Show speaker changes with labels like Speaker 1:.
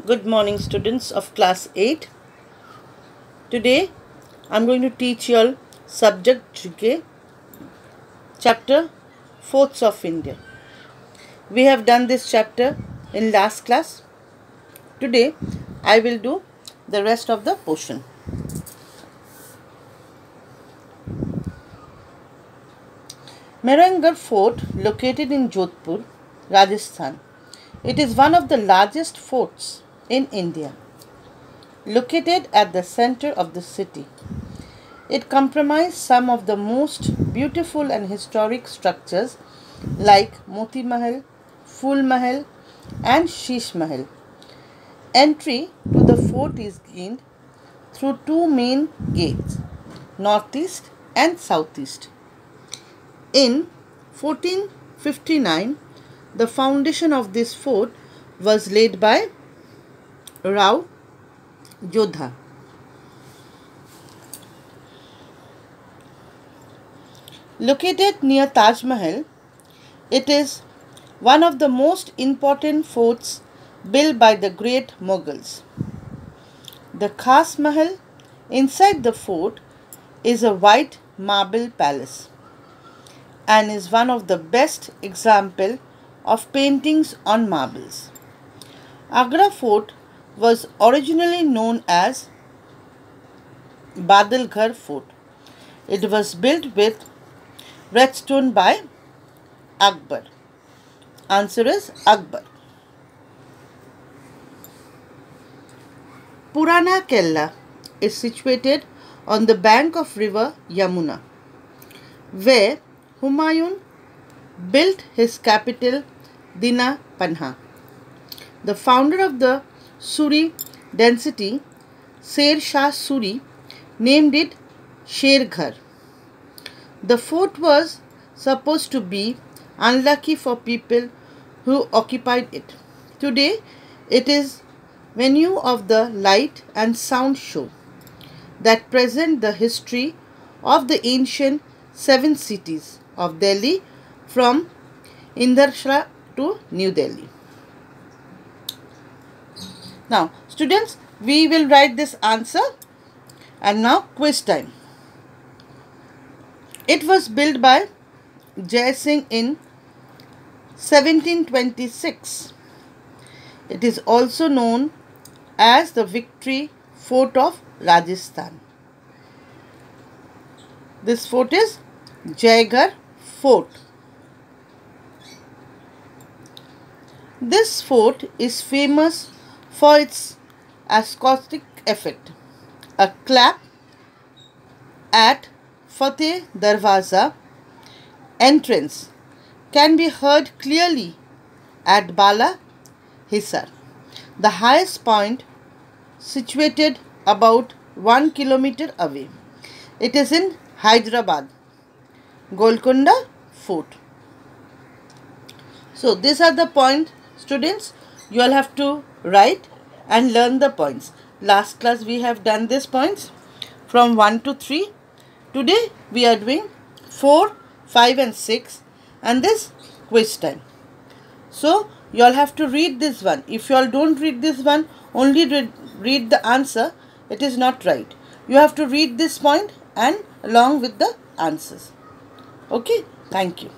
Speaker 1: Good morning, students of class 8. Today I am going to teach you all subject GK, chapter Forts of India. We have done this chapter in last class. Today I will do the rest of the portion. Mehrangarh Fort, located in Jodhpur, Rajasthan. It is one of the largest forts in India, located at the center of the city. It comprises some of the most beautiful and historic structures like Moti Mahal, Phul Mahal and Sheesh Mahal. Entry to the fort is gained through two main gates, northeast and southeast. In 1459, the foundation of this fort was laid by Rao Jodha. Located near Taj Mahal, it is one of the most important forts built by the great Mughals. The Khas Mahal inside the fort is a white marble palace and is one of the best examples of paintings on marbles. Agra Fort was originally known as Badalgarh Fort. It was built with red stone by Akbar. Answer is Akbar. Purana Kella is situated on the bank of river Yamuna, where Humayun built his capital Dina Panha. The founder of the Suri dynasty, Sher Shah Suri, named it Sherghar. The fort was supposed to be unlucky for people who occupied it. Today, it is venue of the light and sound show that present the history of the ancient seven cities of Delhi from Indrashala to New Delhi. Now, students, we will write this answer and now quiz time. It was built by Jai Singh in 1726. It is also known as the Victory Fort of Rajasthan. This fort is Jaigarh Fort. This fort is famous for its acoustic effect. A clap at Fateh Darwaza entrance can be heard clearly at Bala Hisar, the highest point situated about 1 kilometer away. It is in Hyderabad. Golconda Fort. So these are the points, students. You all have to write and learn the points. Last class we have done these points from 1 to 3. Today we are doing 4, 5 and 6 and this quiz time. So you all have to read this one. If you all don't read this one, only read the answer, it is not right. You have to read this point and along with the answers. Okay, thank you.